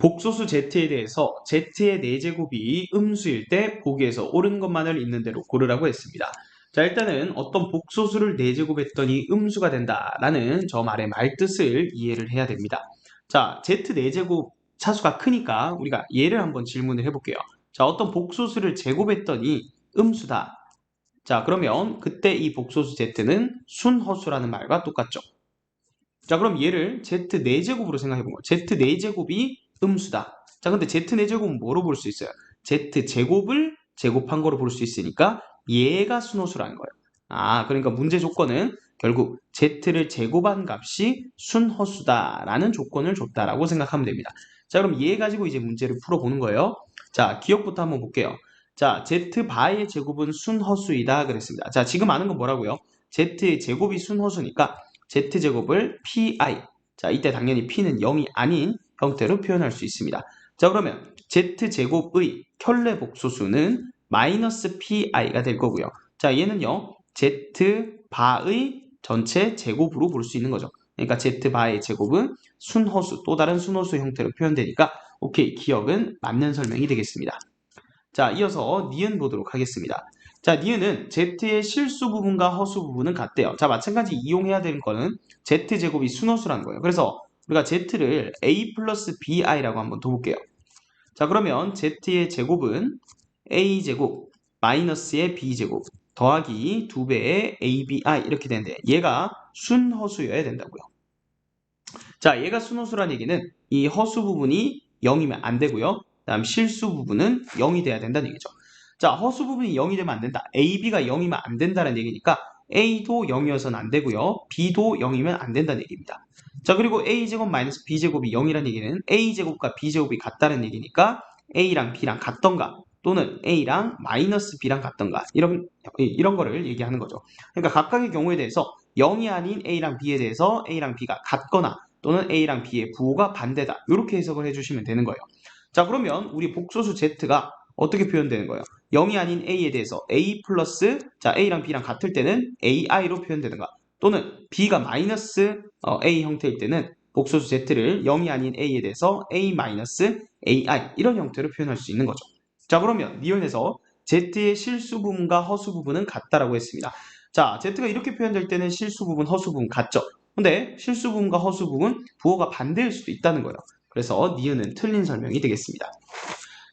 복소수 z에 대해서 z의 4제곱이 음수일 때 보기에서 옳은 것만을 있는 대로 고르라고 했습니다. 자, 일단은 어떤 복소수를 4제곱했더니 음수가 된다라는 저 말의 말뜻을 이해를 해야 됩니다. 자, z 4제곱 차수가 크니까 우리가 얘를 한번 질문을 해볼게요. 자, 어떤 복소수를 제곱했더니 음수다. 자, 그러면 그때 이 복소수 z는 순허수라는 말과 똑같죠. 자, 그럼 얘를 z 4제곱으로 생각해보면 z 4제곱이 음수다. 자, 근데 z 4제곱은 뭐로 볼 수 있어요? z 제곱을 제곱한 거로 볼 수 있으니까 얘가 순호수라는 거예요. 아, 그러니까 문제 조건은 결국 z를 제곱한 값이 순허수다라는 조건을 줬다라고 생각하면 됩니다. 자, 그럼 얘 가지고 이제 문제를 풀어보는 거예요. 자, 기억부터 한번 볼게요. 자, z바의 제곱은 순허수이다 그랬습니다. 자, 지금 아는 건 뭐라고요? z의 제곱이 순허수니까 z제곱을 pi, 자, 이때 당연히 p는 0이 아닌 형태로 표현할 수 있습니다. 자, 그러면 z제곱의 켤레 복소수는 마이너스 pi가 될 거고요. 자, 얘는요, z바의 전체 제곱으로 볼 수 있는 거죠. 그러니까 z바의 제곱은 순허수, 또 다른 순허수 형태로 표현되니까 오케이, 기억은 맞는 설명이 되겠습니다. 자, 이어서 니은 보도록 하겠습니다. 자, 니은은 z의 실수 부분과 허수 부분은 같대요. 자, 마찬가지 이용해야 되는 거는 z제곱이 순허수라는 거예요. 그래서 우리가 z를 a 플러스 bi라고 한번 둬볼게요. 자, 그러면 z의 제곱은 a제곱 마이너스의 b제곱 더하기 2배의 abi 이렇게 되는데 얘가 순허수여야 된다고요. 자, 얘가 순허수라는 얘기는 이 허수 부분이 0이면 안 되고요. 다음 실수 부분은 0이 돼야 된다는 얘기죠. 자, 허수 부분이 0이 되면 안 된다. AB가 0이면 안 된다는 얘기니까 A도 0이어서는 안 되고요. B도 0이면 안 된다는 얘기입니다. 자, 그리고 A제곱 마이너스 B제곱이 0이라는 얘기는 A제곱과 B제곱이 같다는 얘기니까 A랑 B랑 같던가 또는 A랑 마이너스 B랑 같던가 이런 거를 얘기하는 거죠. 그러니까 각각의 경우에 대해서 0이 아닌 A랑 B에 대해서 A랑 B가 같거나 또는 A랑 B의 부호가 반대다. 이렇게 해석을 해주시면 되는 거예요. 자, 그러면 우리 복소수 Z가 어떻게 표현되는 거예요? 0이 아닌 A에 대해서 A 플러스, 자, A랑 B랑 같을 때는 AI로 표현되는가? 또는 B가 마이너스 A 형태일 때는 복소수 Z를 0이 아닌 A에 대해서 A 마이너스 AI 이런 형태로 표현할 수 있는 거죠. 자, 그러면 니은에서 Z의 실수 부분과 허수 부분은 같다라고 했습니다. 자, Z가 이렇게 표현될 때는 실수 부분, 허수 부분 같죠? 근데 실수 부분과 허수 부분 부호가 반대일 수도 있다는 거예요. 그래서 니은은 틀린 설명이 되겠습니다.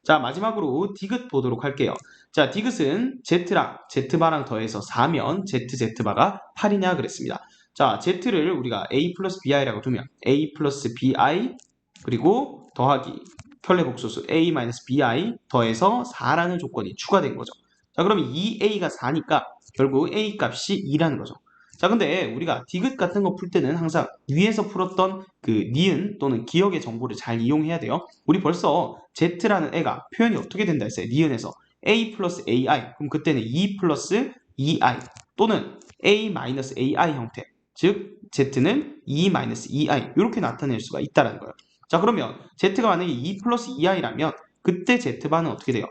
자, 마지막으로 디귿 보도록 할게요. 자, 디귿은 Z랑 Z바랑 더해서 4면 ZZ바가 8이냐 그랬습니다. 자, Z를 우리가 A 플러스 BI라고 두면 A 플러스 BI 그리고 더하기 켤레 복소수 A 마이너스 BI 더해서 4라는 조건이 추가된 거죠. 자, 그러면 2A가 4니까 결국 A 값이 2라는 거죠. 자, 근데 우리가 디귿 같은 거 풀 때는 항상 위에서 풀었던 그 니은 또는 기억의 정보를 잘 이용해야 돼요. 우리 벌써 Z라는 애가 표현이 어떻게 된다 했어요? 니은에서 A 플러스 AI 그럼 그때는 2 플러스 2I 또는 A 마이너스 AI 형태 즉 Z는 2 마이너스 2I 이렇게 나타낼 수가 있다는 거예요. 자, 그러면 Z가 만약에 2 플러스 2i라면 그때 Z바는 어떻게 돼요?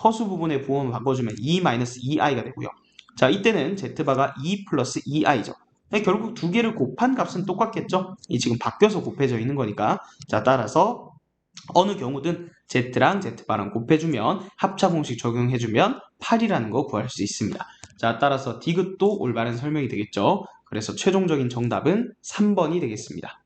허수 부분의 부호만 바꿔주면 2 마이너스 2i가 되고요. 자, 이때는 Z바가 2 플러스 2i죠. 결국 두 개를 곱한 값은 똑같겠죠? 이 지금 바뀌어서 곱해져 있는 거니까. 자, 따라서 어느 경우든 Z랑 Z바랑 곱해주면 합차공식 적용해주면 8이라는 거 구할 수 있습니다. 자, 따라서 디귿도 올바른 설명이 되겠죠? 그래서 최종적인 정답은 3번이 되겠습니다.